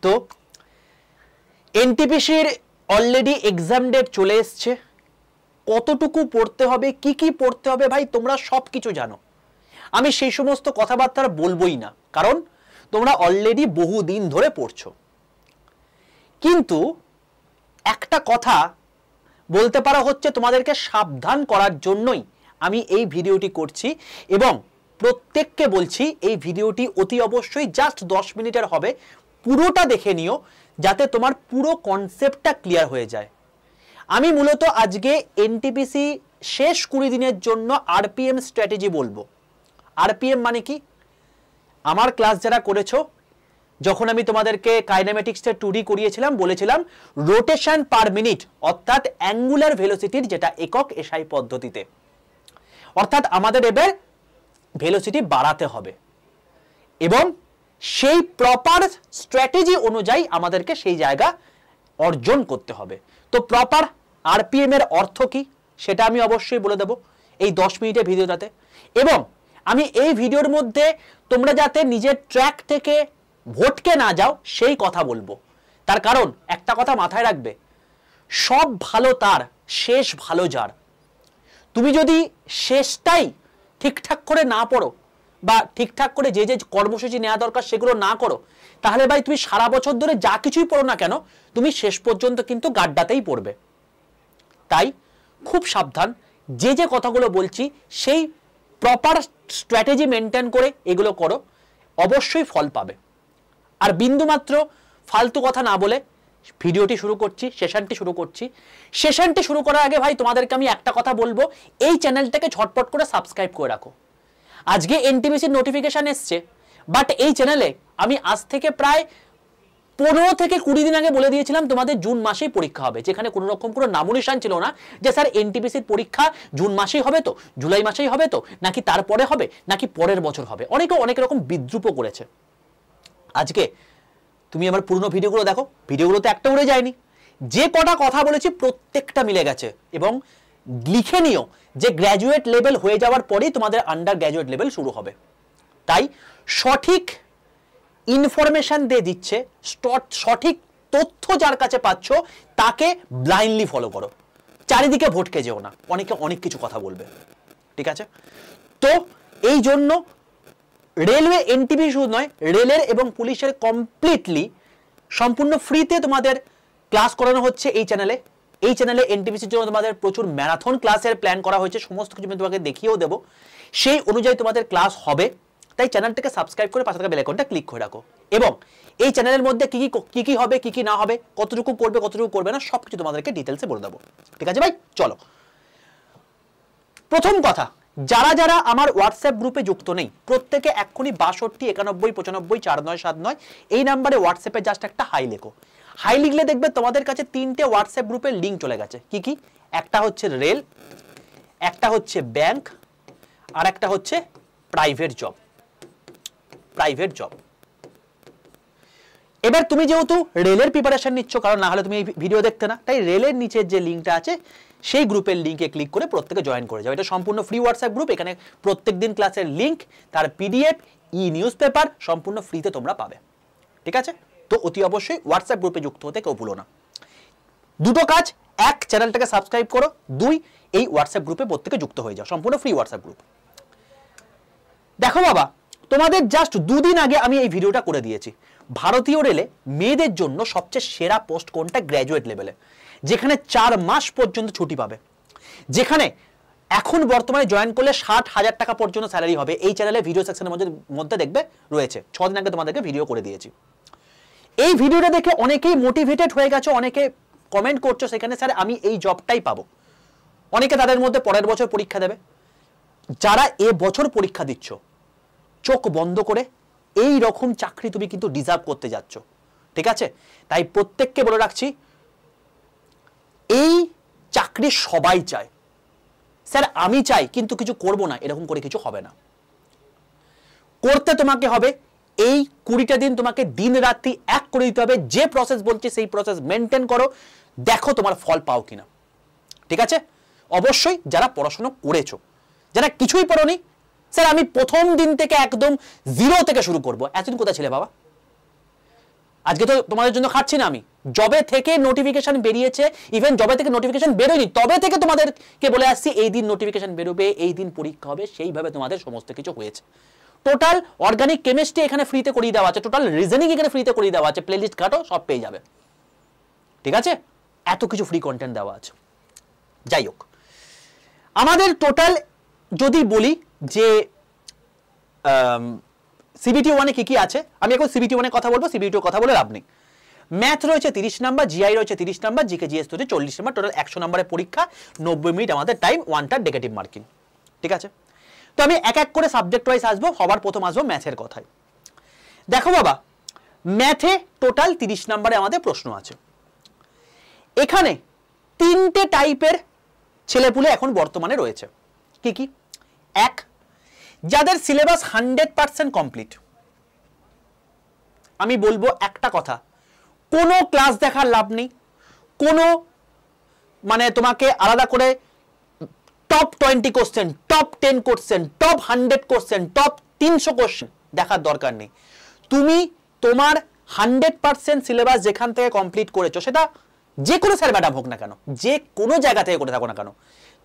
তো এনটিপিসির already exam date চলে এসছে, কতটুকু পড়তে হবে, কি কি পড়তে হবে ভাই তোমরা সব কিছু জানো। আমি সেই সমস্ত কথাবার্তা বলবোই না, কারণ তোমরা অলরেডি বহুদিন ধরে পড়ছো। কিন্তু একটা কথা বলতে পারা হচ্ছে, তোমাদেরকে সাবধান করার জন্যই আমি এই ভিডিওটি করছি, এবং প্রত্যেককে বলছি এই ভিডিওটি অতি অবশ্যই জাস্ট 10 মিনিটের হবে, পুরোটা দেখে নিও যাতে তোমার পুরো কনসেপ্টটা ক্লিয়ার হয়ে যায়। আমি মূলত আজকে এনটিপিসি শেষ 20 দিনের জন্য আরপিএম স্ট্র্যাটেজি বলবো। আরপিএম মানে কি? আমার ক্লাস যারা করেছো, যখন আমি তোমাদেরকে কাইনেমেটিক্সের 2D করিয়েছিলাম, বলেছিলাম রোটেশন পার মিনিট, অর্থাৎ অ্যাঙ্গুলার ভেলোসিটির যেটা একক এসআই পদ্ধতিতে, অর্থাৎ আমাদের এবার ভেলোসিটি বাড়াতে হবে এবং সেই প্রপার স্ট্র্যাটেজি অনুযায়ী আমাদেরকে সেই জায়গা অর্জন করতে হবে। তো প্রপার আরপিএম এর অর্থ কি সেটা আমি অবশ্যই বলে দেব এই 10 মিনিটের ভিডিওটাতে, এবং আমি এই ভিডিওর মধ্যে তোমরা যাতে নিজের ট্র্যাক থেকে ভটকে না যাও সেই কথা বলবো। তার কারণ একটা কথা মাথায় রাখবে, সব ভালো তার, শেষ ভালো যার। তুমি যদি শেষটাই ঠিকঠাক করে না পড়ো বা ঠিকঠাক করে যে যে কর্মসূচি নেওয়া দরকার সেগুলো না করো, তাহলে ভাই তুমি সারা বছর ধরে যা কিছুই পড়ো না কেন, তুমি শেষ পর্যন্ত কিন্তু গাড্ডাতেই পড়বে। তাই খুব সাবধান, যে যে কথাগুলো বলছি সেই প্রপার স্ট্র্যাটেজি মেনটেন করে এগুলো করো, অবশ্যই ফল পাবে। আর বিন্দুমাত্র ফালতু কথা না বলে ভিডিওটি শুরু করছি, সেশনটি শুরু করছি। সেশনটি শুরু করার আগে ভাই তোমাদেরকে আমি একটা কথা বলবো, এই চ্যানেলটাকে ঝটপট করে সাবস্ক্রাইব করে রাখো। আজকে এনটিপিসির নোটিফিকেশন এসছে, বাট এই চ্যানেলে আমি আজ থেকে প্রায় 15 থেকে 20 দিন আগে বলে দিয়েছিলাম তোমাদের জুন মাসেই পরীক্ষা হবে, যেখানে কোনো রকম কোনো নামনিশান ছিল না যে স্যার এনটিপিসির পরীক্ষা জুন মাসেই হবে তো, জুলাই মাসেই হবে তো, নাকি তারপরে হবে, নাকি পরের বছর হবে। অনেকে অনেক রকম বিদ্রুপও করেছে। আজকে তুমি আমার পুরনো ভিডিওগুলো দেখো, ভিডিওগুলোতে একটা উড়ে যায়নি, যে কটা কথা বলেছি প্রত্যেকটা মিলে গেছে। এবং লিখে নিও যে গ্র্যাজুয়েট লেভেল হয়ে যাওয়ার পরেই তোমাদের আন্ডার গ্র্যাজুয়েট লেভেল শুরু হবে। তাই সঠিক ইনফরমেশন দিয়ে দিচ্ছে, সঠিক তথ্য যার কাছে পাচ্ছ তাকে ব্লাইন্ডলি ফলো করো, চারিদিকে ভটকে যেও না, অনেকে অনেক কিছু কথা বলবে। ঠিক আছে? তো এই জন্য রেলওয়ে এনটিপিসি শুধু নয়, রেলের এবং পুলিশের কমপ্লিটলি সম্পূর্ণ ফ্রিতে তোমাদের ক্লাস করানো হচ্ছে এই চ্যানেলে। এই চ্যানেলে এনটিপিসির জন্য তোমাদের প্রচুর ম্যারাথন ক্লাসের প্ল্যান করা হয়েছে, সমস্ত কিছু আমি তোমাকে দেখিয়েও দেবো, সেই অনুযায়ী তোমাদের ক্লাস হবে। তাই চ্যানেলটাকে সাবস্ক্রাইব করে পাশে থাকা বেল আইকনটা ক্লিক করে রাখো, এবং এই চ্যানেলের মধ্যে কি কি হবে, কি কি না হবে, কতটুকু করবে কতটুকু করবে না, সবকিছু তোমাদেরকে ডিটেলসে বলে দেবো। ঠিক আছে ভাই? চলো, প্রথম কথা, যারা যারা আমার হোয়াটসঅ্যাপ গ্রুপে যুক্ত নেই প্রত্যেকে এক্ষুনি 62 91 95 4979 এই নাম্বারে হোয়াটসঅ্যাপে জাস্ট একটা হাই লেখো। হাই লিখলে দেখবে তোমাদের কাছে 3টে হোয়াটসঅ্যাপ গ্রুপের লিঙ্ক চলে গেছে। কি কি? একটা হচ্ছে রেল, একটা হচ্ছে ব্যাংক, আর একটা হচ্ছে প্রাইভেট জব। Private job. এবার তুমি যেহেতু রেলের প্রিপারেশন নিচ্ছ, কারণ না হলে তুমি এই ভিডিও দেখতে না, তাই রেলের নিচের যে লিঙ্কটা আছে সেই গ্রুপের লিঙ্কে ক্লিক করে প্রত্যেকে জয়েন করে যাও। এটা সম্পূর্ণ ফ্রি হোয়াটসঅ্যাপ গ্রুপ, এখানে প্রত্যেকদিন ক্লাসের লিঙ্ক, তার পিডিএফ, ই নিউজ পেপার সম্পূর্ণ ফ্রিতে তোমরা পাবে। ঠিক আছে? তো অতি অবশ্যই হোয়াটসঅ্যাপ গ্রুপে যুক্ত হতে কেউ ভুলো না। দুটো কাজ, এক চ্যানেলটাকে সাবস্ক্রাইব করো, দুই এই হোয়াটসঅ্যাপ গ্রুপে প্রত্যেকে যুক্ত হয়ে যাও, সম্পূর্ণ ফ্রি হোয়াটসঅ্যাপ গ্রুপ। দেখো বাবা, তোমাদের জাস্ট 2 দিন আগে আমি এই ভিডিওটা করে দিয়েছি, ভারতীয় রেলে মেয়েদের জন্য সবচেয়ে সেরা পোস্ট কোনটা গ্র্যাজুয়েট লেভেলে, যেখানে 4 মাস পর্যন্ত ছুটি পাবে, যেখানে এখন বর্তমানে জয়েন করলে 60,000 টাকা পর্যন্ত স্যালারি হবে। এই চ্যানেলে ভিডিও সেকশনের মধ্যে দেখবে রয়েছে, 6 দিন আগে তোমাদেরকে ভিডিও করে দিয়েছি। এই ভিডিওটা দেখে অনেকেই মোটিভেটেড হয়ে গেছো, অনেকে কমেন্ট করছো সেখানে স্যার আমি এই জবটাই পাবো। অনেকে তাদের মধ্যে পরের বছর পরীক্ষা দেবে। যারা এ বছর পরীক্ষা দিচ্ছ, চোখ বন্ধ করে এই রকম চাকরি তুমি কিন্তু ডিজার্ভ করতে যাচ্ছ। ঠিক আছে? তাই প্রত্যেককে বলে রাখছি, এই চাকরি সবাই চায়। স্যার আমি চাই কিন্তু কিছু করব না, এরকম করে কিছু হবে না। করতে তোমাকে হবে, এই 20টা দিন তোমাকে দিন রাত্রি এক করে দিতে হবে। যে প্রসেস বলছি সেই প্রসেস মেনটেন করো, দেখো তোমার ফল পাও কিনা। ঠিক আছে? অবশ্যই যারা পড়াশোনা করেছো, যারা কিছুই পড়োনি, স্যার আমি প্রথম দিন থেকে একদম 0 থেকে শুরু করব, এতদিন কোথায় ছিলে বাবা? আজকে তো তোমাদের জন্য খাচ্ছি না আমি, জবে থেকে নোটিফিকেশন বেরিয়েছে, ইভেন জবে থেকে নোটিফিকেশন বেরোয়নি তবে থেকে তোমাদেরকে বলে আসছি এই দিন নোটিফিকেশন বেরোবে, এই দিন পরীক্ষা হবে, সেইভাবে তোমাদের সমস্ত কিছু হয়েছে। টোটাল অর্গানিক কেমিস্ট্রি এখানে ফ্রিতে করিয়ে দেওয়া আছে, টোটাল রিজনিং এখানে ফ্রিতে করিয়ে দেওয়া আছে, প্লেলিস্ট ঘাটো সব পেয়ে যাবে, ঠিক আছে? এত কিছু ফ্রি কন্টেন্ট দেওয়া আছে। যাই হোক, আমাদের টোটাল যদি বলি যে সিবিটি ওয়ানে কি কি আছে, আমি এখন সিবিটি ওয়ানে কথা বলবো, সিবিটি কথা বলে লাভ নেই। ম্যাথ রয়েছে 30 নাম্বার, জিআই রয়েছে 30 নাম্বার, জিকে জিএস রয়েছে 40 নাম্বার, টোটাল 100 নাম্বারের পরীক্ষা, 90 মিনিট আমাদের টাইম, 1টা নেগেটিভ মার্কিং, ঠিক আছে? তো আমি এক এক করে সাবজেক্ট ওয়াইজ আসবো, সবার প্রথম আসবো ম্যাথের কথায়। দেখো বাবা, ম্যাথে টোটাল 30 নাম্বারে আমাদের প্রশ্ন আছে। এখানে 3টে টাইপের ছেলেপুলে এখন বর্তমানে রয়েছে। কি কি? এক, যাদের সিলেবাস 100% কমপ্লিট। আমি বলবো একটা কথা, কোনো ক্লাস দেখার লাভ নেই, কোনো মানে তোমাকে আলাদা করে top 20 question, top 10 question, top 100 question, top 300 question দেখার দরকার নেই। তুমি তোমার 100% সিলেবাস যেখান থেকে কমপ্লিট করেছো, সেটা যে কোনো স্যার ম্যাডাম হোক না কেন, যে কোনো জায়গা থেকে করে থাকো না কেন,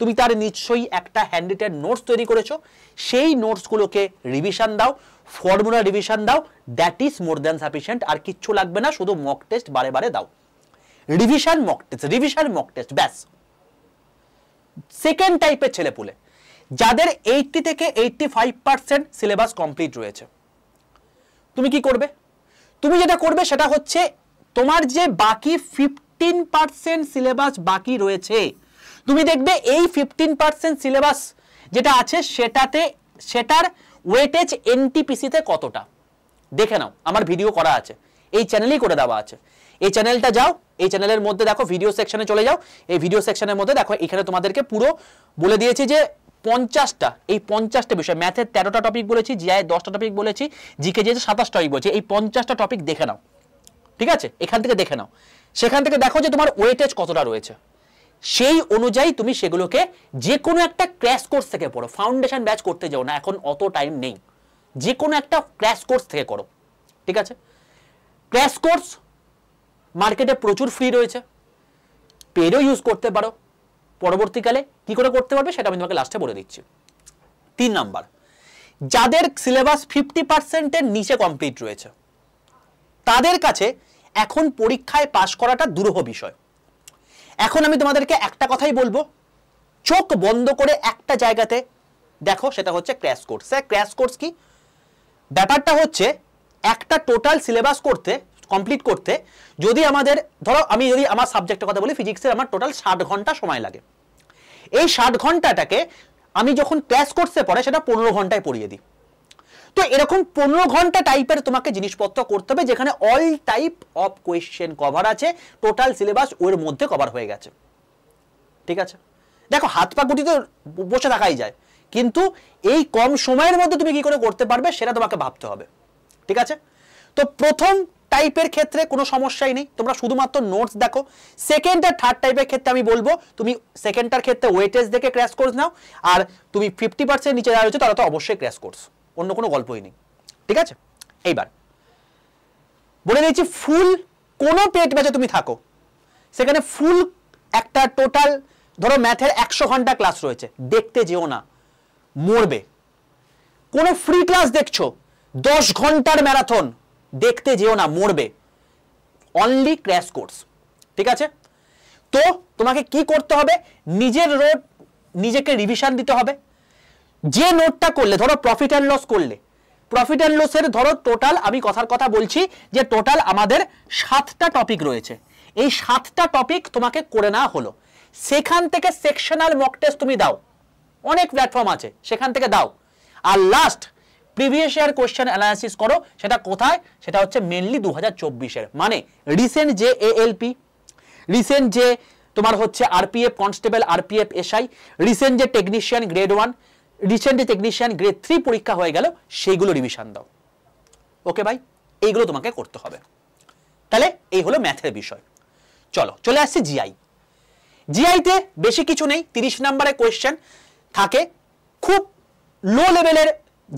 তুমি তার নিশ্চয়ই একটা হ্যান্ডরিটেন নোটস তৈরি করেছো, সেই নোটসগুলোকে রিভিশন দাও, ফর্মুলা রিভিশন দাও, that is more than sufficient. আর কিচ্ছু লাগবে না, শুধু মক টেস্ট বারে বারে দাও, revision mock test, revision mock test, ব্যাস। সেকেন্ড টাইপের ছেলেপুলে, যাদের 80 থেকে 85% সিলেবাস কমপ্লিট রয়েছে, তুমি কি করবে? তুমি যেটা করবে সেটা হচ্ছে তোমার যে বাকি 15% সিলেবাস বাকি রয়েছে, তুমি দেখবে এই 15% সিলেবাস যেটা আছে সেটার ওয়েটেজ এনটিপিসিতে কতটা দেখে নাও। আমার ভিডিও করা আছে, এই চ্যানেলেই করে দেওয়া আছে। এই চ্যানেলটা যাও, এই চ্যানেলের মধ্যে দেখো ভিডিও সেকশনে চলে যাও, এই ভিডিও সেকশনের মধ্যে দেখো এখানে তোমাদেরকে পুরো বলে দিয়েছি যে 50টা বিষয়, ম্যাথের 13টা টপিক বলেছি, জিআই 10টা টপিক বলেছি, জিকে জিএস 27টা টপিক বলেছি, এই 50টা টপিক দেখে নাও, ঠিক আছে? এখান থেকে দেখে নাও, সেখান থেকে দেখো যে তোমার ওয়েটেজ কতটা রয়েছে, সেই অনুযায়ী তুমি সেগুলোকে যে কোনো একটা ক্র্যাশ কোর্স থেকে পড়ো। ফাউন্ডেশন ব্যাচ করতে যাও না, এখন অত টাইম নেই, যে কোনো একটা ক্র্যাশ কোর্স থেকে করো, ঠিক আছে? ক্র্যাশ কোর্স মার্কেটে প্রচুর ফ্রি রয়েছে, পেডও ইউজ করতে পারো। পরবর্তীকালে কি করে করতে পারবে সেটা আমি তোমাকে লাস্টে বলে দিচ্ছি। 3 নাম্বার, যাদের সিলেবাস 50%-এর নিচে কমপ্লিট রয়েছে, তাদের কাছে এখন পরীক্ষায় পাশ করাটা দুরূহ বিষয়। এখন আমি তোমাদেরকে একটা কথাই বলবো, চোখ বন্ধ করে একটা জায়গাতে দেখো, সেটা হচ্ছে crash course. Sir crash course কি? ব্যাপারটা হচ্ছে একটা টোটাল সিলেবাস কমপ্লিট করতে যদি আমাদের, ধরো আমি যদি আমার সাবজেক্টের কথা বলি, ফিজিক্সের আমার টোটাল 60 ঘন্টা সময় লাগে। এই 60 ঘন্টাটাকে আমি যখন ক্র্যাশ কোর্সে পড়ে সেটা 15 ঘন্টায় পড়িয়ে দিই। তো এরকম 15 ঘন্টা টাইপের তোমাকে জিনিসপত্র করতে হবে, যেখানে all type of question cover আছে, টোটাল সিলেবাস ওর মধ্যে কভার হয়ে গেছে, ঠিক আছে? দেখো হাত পা গুটি তো বসে থাকাই যায়, কিন্তু এই কম সময়ের মধ্যে তুমি কি করে করতে পারবে সেটা তোমাকে ভাবতে হবে, ঠিক আছে? তো প্রথম টাইপের ক্ষেত্রে কোনো সমস্যাই নেই, তোমরা শুধুমাত্র নোটস দেখো। সেকেন্ড আর থার্ড টাইপের ক্ষেত্রে আমি বলবো তুমি সেকেন্ডটার ক্ষেত্রে ওয়েটেজ দেখে ক্র্যাশ কোর্স নাও, আর তুমি 50% নিচে যারা রয়েছে তারা তো অবশ্যই ক্র্যাশ কোর্স, অন্য কোনো গল্পই নেই, ঠিক আছে? এইবার বলে দিচ্ছি, ফুল কোনো পেট ব্যাচে তুমি থাকো, সেখানে ফুল একটা টোটাল ধরো ম্যাথের 100 ঘন্টা ক্লাস রয়েছে, দেখতে যেও না, মরবে। কোনো ফ্রি ক্লাস দেখছো, 10 ঘন্টার ম্যারাথন, দেখতে যেও না, মরবে। অনলি ক্র্যাশ কোর্স, ঠিক আছে? তো তোমাকে কি করতে হবে? নিজেকে রিভিশন দিতে হবে। যে নোটটা করলে, ধরো প্রফিট অ্যান্ড লস করলে, প্রফিট অ্যান্ড লসের ধরো টোটাল, আমি কথার কথা বলছি যে টোটাল আমাদের 7টা টপিক রয়েছে, এই 7টা টপিক তোমাকে করে নেওয়া হলো। সেখান থেকে সেকশনাল মক টেস্ট তুমি দাও, অনেক প্ল্যাটফর্ম আছে, সেখান থেকে দাও। আর last previous year question analysis করো। সেটা কোথায়? সেটা হচ্ছে মেনলি 2024-এর, মানে রিসেন্ট যে এএলপি, রিসেন্ট যে তোমার হচ্ছে RPF constable, RPF SI, recent যে টেকনিশিয়ান গ্রেড 1, রিসেন্ট যে টেকনিশিয়ান গ্রেড 3 পরীক্ষা হয়ে গেল, সেইগুলো রিভিশন দাও। ওকে ভাই, এইগুলো তোমাকে করতে হবে। তাহলে এই হলো ম্যাথের বিষয়। চলে আসছি জিআই। জিআইতে বেশি কিছু নেই, 30 নম্বরের কোয়েশ্চেন থাকে, খুব লো লেভেলের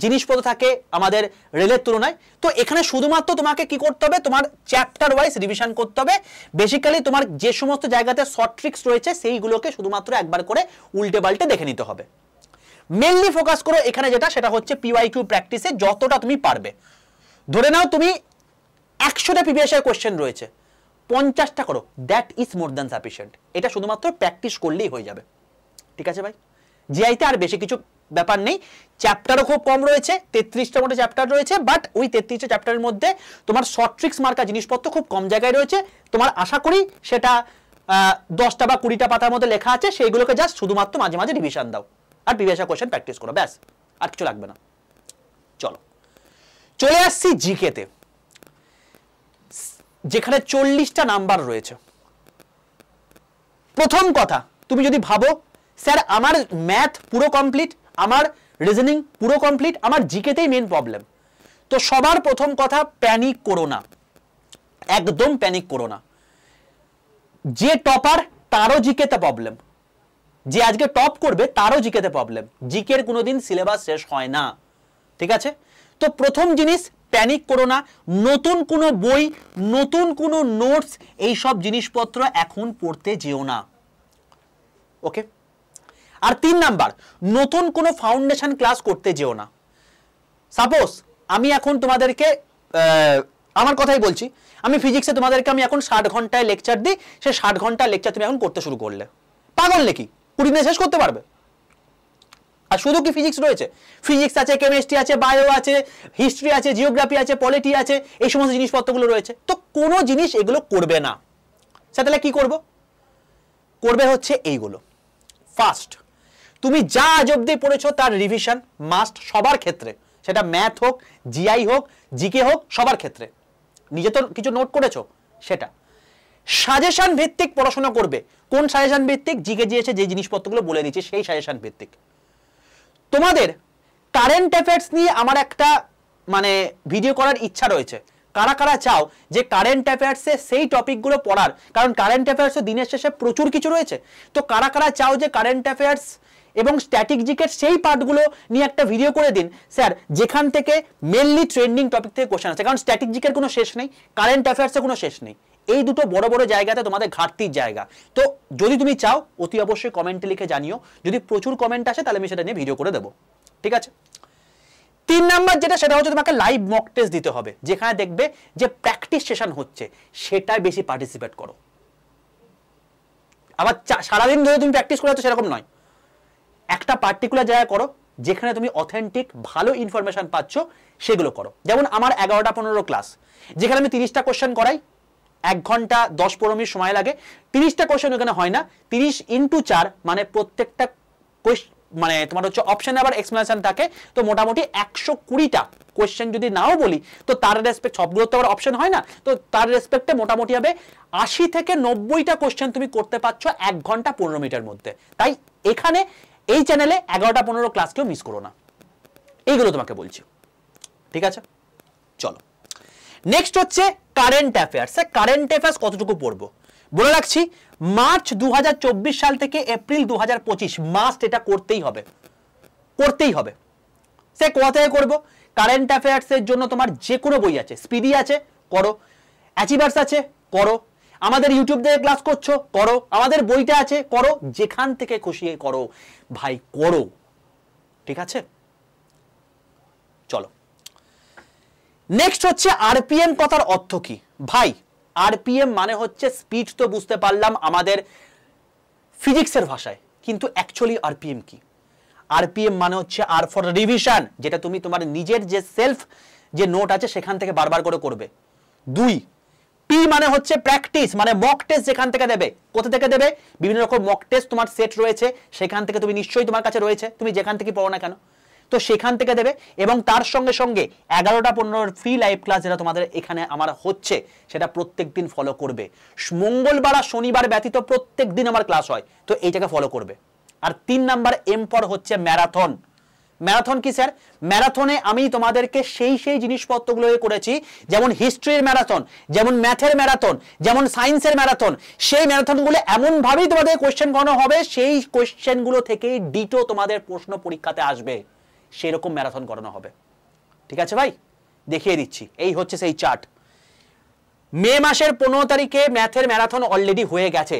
জিনিসপত্র থাকে আমাদের রেলের তুলনায়। তো এখানে শুধুমাত্র তোমাকে কি করতে হবে, তোমার চ্যাপ্টার ওয়াইজ রিভিশন করতে হবে। বেসিক্যালি তোমার যে সমস্ত জায়গাতে শর্ট ট্রিক্স রয়েছে সেইগুলোকে শুধুমাত্র একবার করে উল্টে পাল্টে দেখে নিতে হবে। মেনলি ফোকাস করো এখানে যেটা, সেটা হচ্ছে পিওয়াইকিউ প্র্যাকটিসে যতটা তুমি পারবে। ধরে নাও তুমি 100টা প্রিভিয়াস ইয়ার কোশ্চেন রয়েছে, 50টা করো, that is more than sufficient. এটা শুধুমাত্র প্র্যাকটিস করলেই হয়ে যাবে। ঠিক আছে ভাই, জিআইতে আর বেশি কিছু ব্যাপার নেই। চ্যাপ্টারও খুব কম রয়েছে, 33টা মতো চ্যাপ্টার রয়েছে, বাট ওই 33টা চ্যাপ্টারের মধ্যে তোমার শর্ট ট্রিক্স মার্কা জিনিসপত্র খুব কম জায়গায় রয়েছে। তোমার আশা করি সেটা 10টা বা 20টা পাতার মধ্যে লেখা আছে, সেইগুলোকে জাস্ট শুধুমাত্র মাঝে মাঝে রিভিশন দাও আর প্রিভিয়াস ইয়ার কোশ্চেন প্র্যাকটিস করো, ব্যাস, আর কিছু লাগবে না। চলো চলে আসছি জিকেতে, যেখানে 40টা নাম্বার রয়েছে। প্রথম কথা, তুমি যদি ভাবো স্যার আমার ম্যাথ পুরো কমপ্লিট, আমার রিজনিং পুরো কমপ্লিট, আমার জিকেতেই মেন প্রবলেম, তো সবার প্রথম কথা প্যানিক করো না, একদম প্যানিক করো না। যে টপার তারও জিকেতে প্রবলেম, যে আজকে টপ করবে তারও জিকেতে প্রবলেম। জিকের কোনোদিন সিলেবাস শেষ হয় না, ঠিক আছে? তো প্রথম জিনিস, প্যানিক করো না। নতুন কোনো বই, নতুন কোনো নোটস, এইসব জিনিসপত্র এখন পড়তে যেও না, ওকে? আর 3 নাম্বার, নতুন কোনো ফাউন্ডেশন ক্লাস করতে যেও না। সাপোজ আমি এখন তোমাদেরকে আমার কথাই বলছি, আমি ফিজিক্সে তোমাদেরকে আমি এখন 60 ঘন্টায় লেকচার দিই, সে 60 ঘন্টার লেকচার তুমি এখন করতে শুরু করলে, পাগল নাকি? 20 দিনে শেষ করতে পারবে? আর শুধু কি ফিজিক্স রয়েছে? ফিজিক্স আছে, কেমিস্ট্রি আছে, বায়ো আছে, হিস্ট্রি আছে, জিওগ্রাফি আছে, পলিটি আছে, এই সমস্ত জিনিসপত্রগুলো রয়েছে। তো কোনো জিনিস এগুলো করবে না, তাহলে কি করব? করবে হচ্ছে এইগুলো। ফার্স্ট, তুমি যা আজ অব্দি পড়েছো তার রিভিশন মাস্ট সবার ক্ষেত্রে, সেটা ম্যাথ হোক, জিআই হোক, জিকে হোক, সবার ক্ষেত্রে। নিজে তো কিছু নোট করেছো সেটা। সাজেশন ভিত্তিক পড়াশোনা করবে। কোন সাজেশন ভিত্তিক? জিকে দিয়েছে যে জিনিসপত্রগুলো বলে দিয়েছে সেই সাজেশন ভিত্তিক। তোমাদের কারেন্ট অ্যাফেয়ার্স নিয়ে আমার একটা মানে ভিডিও করার ইচ্ছা রয়েছে। কারা কারা চাও যে কারেন্ট অ্যাফেয়ার্সে সেই টপিকগুলো পড়ার, কারণ কারেন্ট অ্যাফেয়ার্সে দিনের শেষে প্রচুর কিছু রয়েছে। তো কারা কারা চাও যে কারেন্ট অ্যাফেয়ার্স এবং স্ট্যাটিক জিকের সেই পার্টগুলো নিয়ে একটা ভিডিও করে দিন স্যার, যেখান থেকে মেনলি ট্রেন্ডিং টপিক থেকে কোশ্চেন আছে, কারণ স্ট্যাটিক জিকের কোনো শেষ নেই, কারেন্ট অ্যাফেয়ার্সের কোনো শেষ নেই। এই দুটো বড় বড় জায়গাতে তোমাদের ঘাটতির জায়গা। তো যদি তুমি চাও অতি অবশ্যই কমেন্টে লিখে জানিও, যদি প্রচুর কমেন্ট আসে তাহলে আমি সেটা নিয়ে ভিডিও করে দেবো, ঠিক আছে? 3 নাম্বার যেটা, সেটা হচ্ছে তোমাকে লাইভ মক টেস্ট দিতে হবে, যেখানে দেখবে যে প্র্যাকটিস সেশন হচ্ছে সেটাই বেশি পার্টিসিপেট করো। আবার সারাদিন ধরে তুমি প্র্যাকটিস করে তো সেরকম নয়, একটা পার্টিকুলার জায়গায় করো যেখানে তুমি অথেন্টিক ভালো ইনফরমেশন পাচ্ছ, সেগুলো করো। যেমন আমার 11টা-15 ক্লাস, যেখানে আমি 30টা কোশ্চেন করাই, 1 ঘন্টা 10-15 মিনিট সময় লাগে। 30টা কোশ্চেন ওখানে হয় না, 30 × 4 মানে প্রত্যেকটা মানে তোমার হচ্ছে অপশন আবার এক্সপ্লেনেশন থাকে। তো মোটামুটি 120টা কোশ্চেন যদি নাও বলি, তো তার রেসপেক্ট সবগুলো তো আবার অপশন হয় না, তো তার রেসপেক্টে মোটামুটি হবে 80 থেকে 90টা কোশ্চেন তুমি করতে পারছো 1 ঘন্টা 15 মিনিটের মধ্যে। তাই এখানে এই চ্যানেলে 11টা-15 ক্লাসকেও মিস করো না, এইগুলো তোমাকে বলছি, ঠিক আছে? চলো নেক্সট হচ্ছে কারেন্ট অ্যাফেয়ার্স। কারেন্ট অ্যাফেয়ার্স কতটুকু পড়বো বলে রাখছি, মার্চ 2024 সাল থেকে এপ্রিল 2025 মাস্ট এটা করতেই হবে, করতেই হবে। সে কোথা থেকে করবো? কারেন্ট অ্যাফেয়ার্সের জন্য তোমার যে কোনো বই আছে, স্পিডি আছে করো, অ্যাচিভার্স আছে করো, আমাদের ইউটিউব থেকে ক্লাস করছো করো, আমাদের বইটা আছে করো, যেখান থেকে খুশি করো ভাই করো, ঠিক আছে? চলো নেক্সট হচ্ছে আরপিএম। কথার অর্থ কি ভাই? আরপিএম মানে হচ্ছে স্পিড, তো বুঝতে পারলাম আমাদের ফিজিক্সের ভাষায়, কিন্তু অ্যাকচুয়ালি আরপিএম কি? আরপিএম মানে হচ্ছে আর ফর রিভিশন, যেটা তুমি তোমার নিজের যে সেলফ যে নোট আছে সেখান থেকে বারবার করে করবে। 2 পি মানে হচ্ছে প্র্যাকটিস, মানে মক টেস্ট যেখান থেকে দেবে। কোথা থেকে দেবে? বিভিন্ন রকম মক টেস্ট তোমার সেট রয়েছে, সেখান থেকে তুমি নিশ্চয়ই তোমার কাছে রয়েছে, তুমি যেখান থেকে পড়ো না কেন, তো সেখান থেকে দেবে। এবং তার সঙ্গে সঙ্গে 11টা-15 ফ্রি লাইভ ক্লাস যেটা তোমাদের এখানে আমার হচ্ছে, সেটা প্রত্যেক দিন ফলো করবে। মঙ্গলবার আর শনিবার ব্যতীত প্রত্যেক দিন আমার ক্লাস হয়, তো এইটাকে ফলো করবে। আর 3 নাম্বার এম ফর হচ্ছে ম্যারাথন। ম্যারাথন কি স্যার? ম্যারাথনে আমি তোমাদেরকে সেই জিনিসপত্রগুলো করেছি, যেমন হিস্ট্রির ম্যারাথন, যেমন ম্যাথের ম্যারাথন, যেমন সায়েন্সের ম্যারাথন। সেই ম্যারাথনগুলো এমনভাবেই তোমাদের কোয়েশ্চেন করানো হবে, সেই কোয়েশ্চেনগুলো থেকেই ডিটো তোমাদের প্রশ্ন পরীক্ষাতে আসবে। সেই রকম ম্যারাথন করানো হবে। ঠিক আছে ভাই, দেখিয়ে দিচ্ছি, এই হচ্ছে সেই চার্ট। মে মাসের 15 তারিখে ম্যাথের ম্যারাথন অলরেডি হয়ে গেছে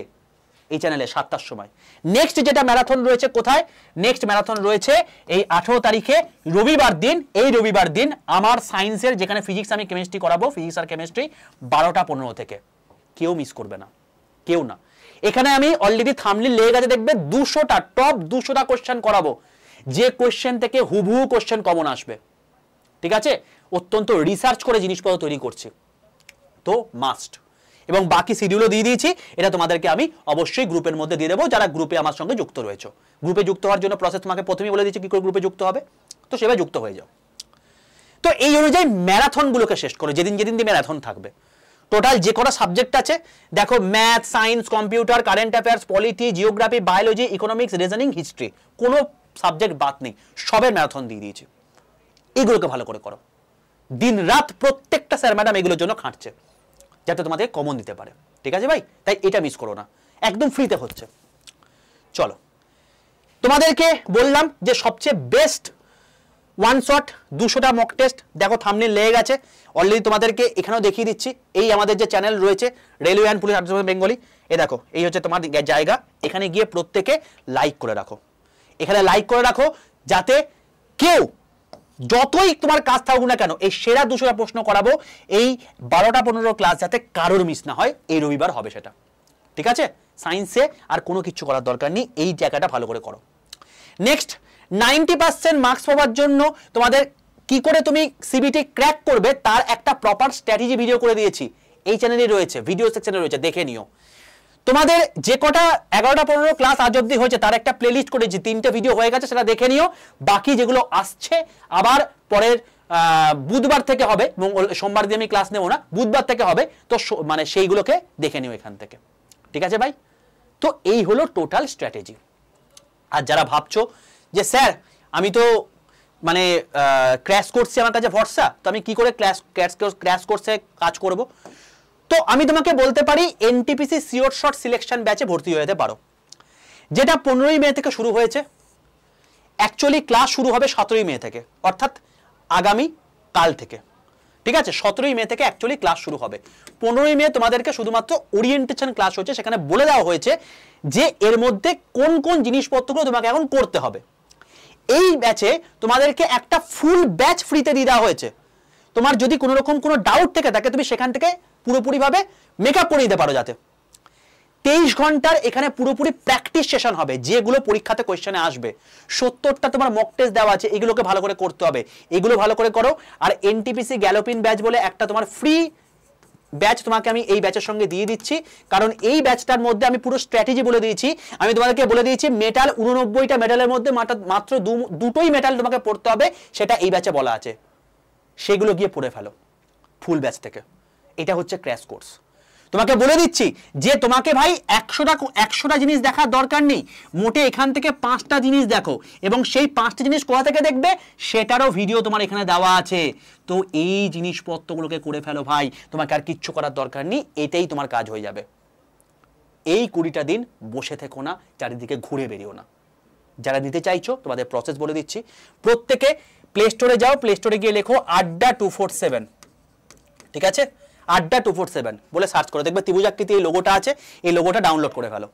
এই চ্যানেলে 7টার সময়। নেক্সট যেটা ম্যারাথন রয়েছে কোথায়, নেক্সট ম্যারাথন রয়েছে এই 18 তারিখে রবিবার দিন। এই রবিবার দিন আমার সায়েন্সের যেখানে ফিজিক্স আমি কেমিস্ট্রি করাবো, ফিজিক্স আর কেমিস্ট্রি 12টা 15 থেকে, কেউ মিস করবে না, কেউ না। এখানে আমি অলরেডি থাম্বনেল লেগে গেছে, দেখবে 200টা টপ 200টা কোশ্চেন করাবো, যে কোশ্চেন থেকে হুবহু কোশ্চেন কমন আসবে। ঠিক আছে, অত্যন্ত রিসার্চ করে জিনিসপত্র তৈরি করছি, তো মাস্ট। এবং বাকি শিডিউলও দিয়ে দিয়েছি, এটা তোমাদেরকে আমি অবশ্যই গ্রুপের মধ্যে দিয়ে দেবো, যারা গ্রুপে আমার সঙ্গে যুক্ত রয়েছে। গ্রুপে যুক্ত হওয়ার জন্য প্রসেস তোমাকে প্রথমেই বলে দিচ্ছি কি করে গ্রুপে যুক্ত হবে, তো সেভাবে যুক্ত হয়ে যাও। তো এই অনুযায়ী ম্যারাথনগুলোকে শেষ করো, যেদিন যেদিন দিয়ে ম্যারাথন থাকবে। টোটাল যে কটা সাবজেক্ট আছে দেখো, math, science, computer, current affairs, polity, geography, biology, economics, reasoning, history, কোনো সাবজেক্ট বাদ নেই, সবের ম্যারাথন দিয়ে দিয়েছি। এগুলোকে ভালো করে করো, দিন রাত প্রত্যেকটা স্যার ম্যাডাম এগুলোর জন্য খাটছে যাতে তোমাদের কমন দিতে পারে। ঠিক আছে ভাই, তাই এটা মিস করো না, একদম ফ্রিতে হচ্ছে। চলো, তোমাদেরকে বললাম যে সবচেয়ে বেস্ট ওয়ান শট 200টা মক টেস্ট, দেখো থাম্বনেল লেগে গেছে অলরেডি, তোমাদেরকে এখানেও দেখিয়ে দিচ্ছি। এই আমাদের যে চ্যানেল রয়েছে রেলওয়ে অ্যান্ড পুলিশ বেঙ্গলি, এ দেখো এই হচ্ছে তোমার জায়গা, এখানে গিয়ে প্রত্যেকে লাইক করে রাখো, এখানে লাইক করে রাখো, যাতে কেউ যতই তোমার কাজ থাকুক না কেন এই সেরা 200টা প্রশ্ন করাবো, এই 12টা 15 ক্লাস যাতে কারোর মিস না হয়, এই রবিবার হবে সেটা। ঠিক আছে, সায়েন্সে আর কোনো কিছু করার দরকার নেই, এই জায়গাটা ভালো করে করো। নেক্সট 90% মার্কস পাওয়ার জন্য তোমাদের কি করে তুমি সিবিটি ক্র্যাক করবে তার একটা প্রপার স্ট্র্যাটেজি ভিডিও করে দিয়েছি, এই চ্যানেলে রয়েছে, ভিডিও সেকশনে রয়েছে, দেখে নিও। তোমাদের যে কটা 11টা 15 ক্লাস আজ অব্দি হয়েছে তার একটা প্লেলিস্ট করেছি, 3টে ভিডিও হয়ে গেছে, সেটা দেখে নিও। বাকি যেগুলো আসছে আবার পরের বুধবার থেকে হবে, সোমবার দিয়ে আমি ক্লাস নেব না, বুধবার থেকে হবে, তো মানে সেইগুলোকে দেখে নিও এখান থেকে। ঠিক আছে ভাই, তো এই হলো টোটাল স্ট্র্যাটেজি। আর যারা ভাবছো যে স্যার আমি তো মানে ক্র্যাশ কোর্সে আমার কাছে ভরসা, তো আমি কি করে ক্র্যাশ কোর্সে কাজ করব, তো আমি তোমাকে বলতে পারি এনটিপিসি সিওর শর্ট সিলেকশন ব্যাচে ভর্তি হয়ে যেতে পারো, যেটা 15ই মে থেকে শুরু হয়েছে। অ্যাকচুয়ালি ক্লাস শুরু হবে 17ই মে থেকে, অর্থাৎ আগামী কাল থেকে। ঠিক আছে, 17ই মে থেকে অ্যাকচুয়ালি ক্লাস শুরু হবে। 15ই মে তোমাদেরকে শুধুমাত্র ওরিয়েন্টেশন ক্লাস হচ্ছে, সেখানে বলে দেওয়া হয়েছে যে এর মধ্যে কোন কোন জিনিসপত্রগুলো তোমাকে এখন করতে হবে। এই ব্যাচে তোমাদেরকে একটা ফুল ব্যাচ ফ্রিতে দিয়ে দেওয়া হয়েছে, তোমার যদি কোনো রকম কোনো ডাউট থেকে থাকে তুমি সেখান থেকে পুরোপুরিভাবে মেকআপ করে নিতে পারো, যাতে 23 ঘন্টার এখানে পুরোপুরি প্র্যাকটিস সেশন হবে, যেগুলো পরীক্ষাতে কোয়েশ্চেনে আসবে। 70টা তোমার মক টেস্ট দেওয়া আছে, এগুলোকে ভালো করে করতে হবে, এগুলো ভালো করে করো। আর এনটিপিসি গ্যালোপিন ব্যাচ বলে একটা তোমার ফ্রি ব্যাচ তোমাকে আমি এই ব্যাচের সঙ্গে দিয়ে দিচ্ছি, কারণ এই ব্যাচটার মধ্যে আমি পুরো স্ট্র্যাটেজি বলে দিয়েছি। আমি তোমাদেরকে বলে দিয়েছি মেটাল 89টা মেটালের মধ্যে মাত্র দুটোই মেটাল তোমাকে পড়তে হবে, সেটা এই ব্যাচে বলা আছে, সেগুলো গিয়ে পড়ে ফেলো ফুল ব্যাচ থেকে। এটা হচ্ছে ক্র্যাশ কোর্স। তোমাকে বলে দিচ্ছি যে তোমাকে ভাই 100টা জিনিস দেখার দরকার নেই, মোটে এখান থেকে 5টা জিনিস দেখো, এবং সেই 5টা জিনিস কোথা থেকে দেখবে সেটারও ভিডিও তোমার এখানে দেওয়া আছে। তো এই জিনিসপত্রগুলোকে করে ফেলো ভাই, তোমাকে আর কিচ্ছু করার দরকার নেই, এটাই তোমার কাজ হয়ে যাবে। এই 20টা দিন বসে থেকো না, চারিদিকে ঘুরে বেরিও না। যারা নিতে চাইছো তোমাদের প্রসেস বলে দিচ্ছি, প্রত্যেকে প্লে স্টোরে যাও, প্লে স্টোরে গিয়ে লেখো আড্ডা 247, ঠিক আছে, আড্ডা 247 বলে সার্চ করে দেখবে ত্রিভুজাকৃতি এই লোগোটা আছে, এই লোগোটা ডাউনলোড করে ফেলো,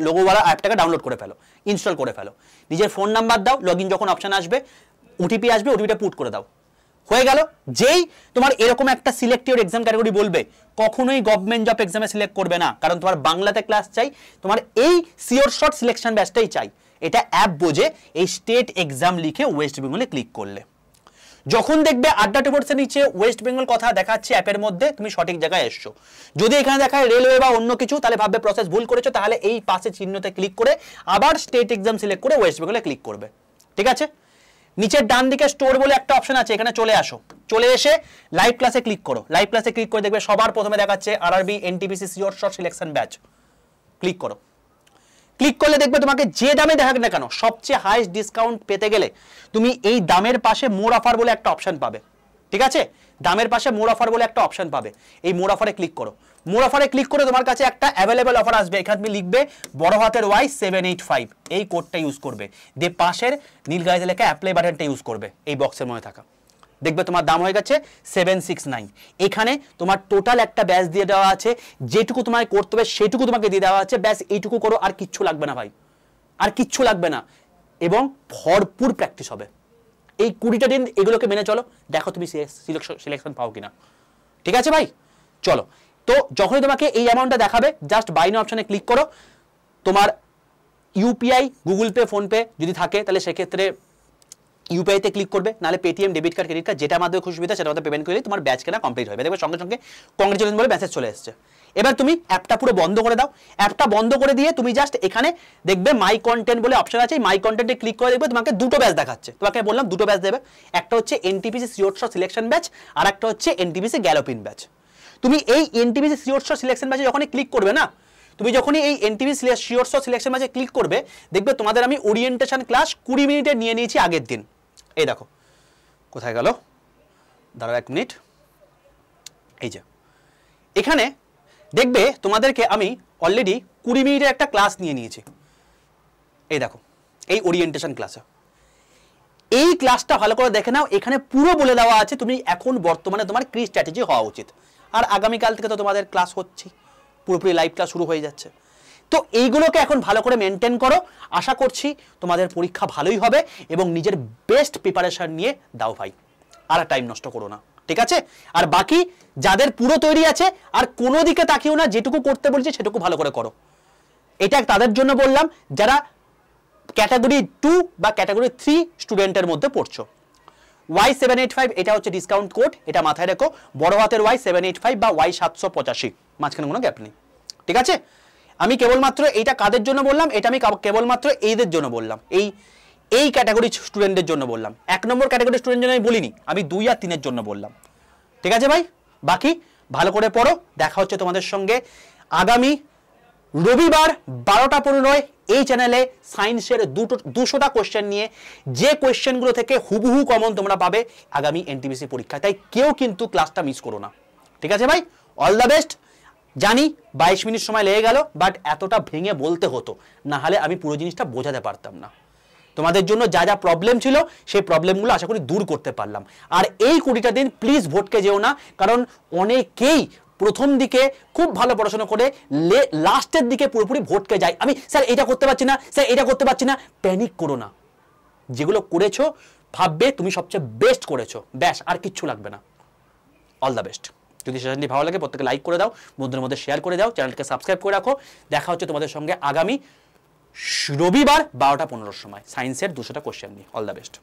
লোগোওয়ালা অ্যাপটাকে ডাউনলোড করে ফেলো, ইনস্টল করে ফেলো, নিজের ফোন নাম্বার দাও, লগইন যখন অপশন আসবে ওটিপি আসবে, ওটিপিটা পুট করে দাও, হয়ে গেল। যেই তোমার এরকম একটা সিলেক্টেড এক্সাম ক্যাটাগরি বলবে, কখনোই গভর্নমেন্ট জব এক্সামে সিলেক্ট করবে না, কারণ তোমার বাংলাতে ক্লাস চাই, তোমার এই সিওর শর্ট সিলেকশন ব্যাচটাই চাই। এটা অ্যাপ বোঝে, এই স্টেট এক্সাম লিখে ওয়েস্ট বেঙ্গলে ক্লিক করলে যখন দেখবে আড্ডা 247 নিচে ওয়েস্ট বেঙ্গল কথা দেখাচ্ছে অ্যাপের মধ্যে, তুমি সঠিক জায়গায় এসছো। যদি এখানে দেখায় রেলওয়ে বা অন্য কিছু, তাহলে ভাববে প্রসেস ভুল করেছো, তাহলে এই পাশে চিহ্নতে ক্লিক করে আবার স্টেট এক্সাম সিলেক্ট করে ওয়েস্ট বেঙ্গলে ক্লিক করবে, ঠিক আছে। নিচের ডান দিকে স্টোর বলে একটা অপশন আছে, এখানে চলে আসো, চলে এসে লাইভ ক্লাসে ক্লিক করো, লাইভ ক্লাসে ক্লিক করে দেখবে সবার প্রথমে দেখাচ্ছে RRB NTPC sure short selection batch, click করো। ক্লিক করলে দেখবে তোমাকে যে দামে দেখাক না কেন সবচেয়ে হাইস্ট ডিসকাউন্ট পেতে গেলে তুমি এই দামের পাশে মোর অফার বলে একটা অপশন পাবে, ঠিক আছে। দামের পাশে মোর অফার বলে একটা অপশন পাবে, এই মোর অফারে ক্লিক করো। মোর অফারে ক্লিক করে তোমার কাছে একটা অ্যাভেলেবল অফার আসবে, এখানে তুমি লিখবে বড় হাতের Y785, এই কোডটা ইউজ করবে, দিয়ে পাশের নীল গাড়িতে লেখা অ্যাপ্লাই বাটনটা ইউজ করবে এই বক্সের মধ্যে থাকা, দেখবে তোমার দাম হয়ে গেছে 769। এখানে তোমার টোটাল একটা ব্যাচ দিয়ে দেওয়া আছে, যেটুকু তোমায় করতে হবে সেটুকু তোমাকে দিয়ে দেওয়া আছে, ব্যাস এইটুকু করো, আর কিচ্ছু লাগবে না ভাই, আর কিচ্ছু লাগবে না, এবং ভরপুর প্র্যাকটিস হবে। এই 20টা দিন এগুলোকে মেনে চলো, দেখো তুমি সিলেকশন পাও কিনা। ঠিক আছে ভাই, চলো। তো যখনই তোমাকে এই অ্যামাউন্টটা দেখাবে, জাস্ট বাই নাও অপশনে ক্লিক করো। তোমার ইউপিআই, গুগল পে, ফোনপে যদি থাকে তাহলে সেক্ষেত্রে ইউপিআইতে ক্লিক করবে, নাহলে Paytm, debit card, credit card, যেটার মাধ্যমে খুশি সুবিধা সেটার মধ্যে পেমেন্ট করলে তোমার ব্যাচ কেনা কমপ্লিট হবে। দেখবে সঙ্গে সঙ্গে কংগ্রেচুলেশন বলে মেসেজ চলে এসেছে। এবার তুমি অ্যাপটা পুরো বন্ধ করে দাও। অ্যাপটা বন্ধ করে দিয়ে তুমি জাস্ট এখানে দেখবে মাই কন্টেন্ট বলে অপশন আছে, মাই কন্টেন্টে ক্লিক করে দেখবে তোমাকে দুটো ব্যাচ দেখাচ্ছে। তোমাকে বললাম দুটো ব্যাচ দেবে, একটা হচ্ছে NTPC sure shot selection batch, আর একটা হচ্ছে এনটিপিসি গ্যালোপিন ব্যাচ। তুমি এই এনটিপিসি শিওর শট সিলেকশন ব্যাচে যখনই ক্লিক করবে না, তুমি যখনই এই এনটিপিসি শিওর শট সিলেকশন ব্যাচে ক্লিক করবে, দেখবে তোমাদের আমি ওরিয়েন্টেশন ক্লাস 20 মিনিটে নিয়ে নিয়েছি আগের দিন। এই দেখো কোথায় গেল, দাঁড়াও 1 মিনিট, এই যে এখানে দেখবে তোমাদেরকে আমি অলরেডি 20 মিনিটের একটা ক্লাস নিয়ে নিয়েছি। এই দেখো এই ওরিয়েন্টেশন ক্লাসে, এই ক্লাসটা ভালো করে দেখে নাও, এখানে পুরো বলে দেওয়া আছে তুমি এখন বর্তমানে তোমার কি স্ট্র্যাটেজি হওয়া উচিত। আর আগামীকাল থেকে তো তোমাদের ক্লাস হচ্ছে, পুরোপুরি লাইভ ক্লাস শুরু হয়ে যাচ্ছে। তো এইগুলোকে এখন ভালো করে মেনটেন করো, আশা করছি তোমাদের পরীক্ষা ভালোই হবে এবং নিজের বেস্ট প্রিপারেশন নিয়ে দাও ভাই, আর টাইম নষ্ট করো না, ঠিক আছে? আর বাকি যাদের পুরো তৈরি আছে আর কোনো দিকে তাকিও না, যেটুকু করতে বলছি সেটুকু ভালো করে করো। এটা তাদের জন্য বললাম যারা ক্যাটাগরি 2 বা ক্যাটাগরি 3 স্টুডেন্টের মধ্যে পড়ছো। Y785 এটা হচ্ছে ডিসকাউন্ট কোড, এটা মাথায় রেখো, বড় হাতের Y785 বা Y785, মাঝখানে কোনো গ্যাপ নেই, ঠিক আছে? আমি কেবলমাত্র এইটা কাদের জন্য বললাম, এটা আমি কেবলমাত্র এইদের জন্য বললাম, এই ক্যাটাগরি স্টুডেন্টের জন্য বললাম। 1 নম্বর ক্যাটাগরি স্টুডেন্টের জন্য আমি বলিনি, আমি 2 আর 3 এর জন্য বললাম, ঠিক আছে ভাই? বাকি ভালো করে পড়ো, দেখা হচ্ছে তোমাদের সঙ্গে আগামী রবিবার 12টা 15 এই চ্যানেলে সায়েন্সের 200টা কোশ্চেন নিয়ে, যে কোশ্চেনগুলো থেকে হুবহু কমন তোমরা পাবে আগামী এনটিপিসি পরীক্ষায়। তাই কেউ কিন্তু ক্লাসটা মিস করো না, ঠিক আছে ভাই? All the best. জানি 22 মিনিট সময় লেগে গেল, বাট এতটা ভেঙে বলতে হতো, না হলে আমি পুরো জিনিসটা বোঝাতে পারতাম না। তোমাদের জন্য যা যা প্রবলেম ছিল সেই প্রবলেমগুলো আশা করি দূর করতে পারলাম। আর এই 20টা দিন প্লিজ ভোটকে যেও না, কারণ অনেকেই প্রথম দিকে খুব ভালো পড়াশোনা করে লাস্টের দিকে পুরোপুরি ভোটকে যায়, আমি স্যার এটা করতে পারছি না, স্যার এটা করতে পারছি না। প্যানিক করো না, যেগুলো করেছো ভাববে তুমি সবচেয়ে বেস্ট করেছো, ব্যাস, আর কিচ্ছু লাগবে না। All the best. যদি সেশনটি ভালো লাগে প্রত্যেকে লাইক করে দাও, বন্ধুদের মধ্যে শেয়ার করে দাও, চ্যানেলকে সাবস্ক্রাইব করে রাখো। দেখা হচ্ছে তোমাদের সঙ্গে আগামী রবিবার 12টা 15 সময় সায়েন্সের 200টা কোশ্চেন নিয়ে। All the best.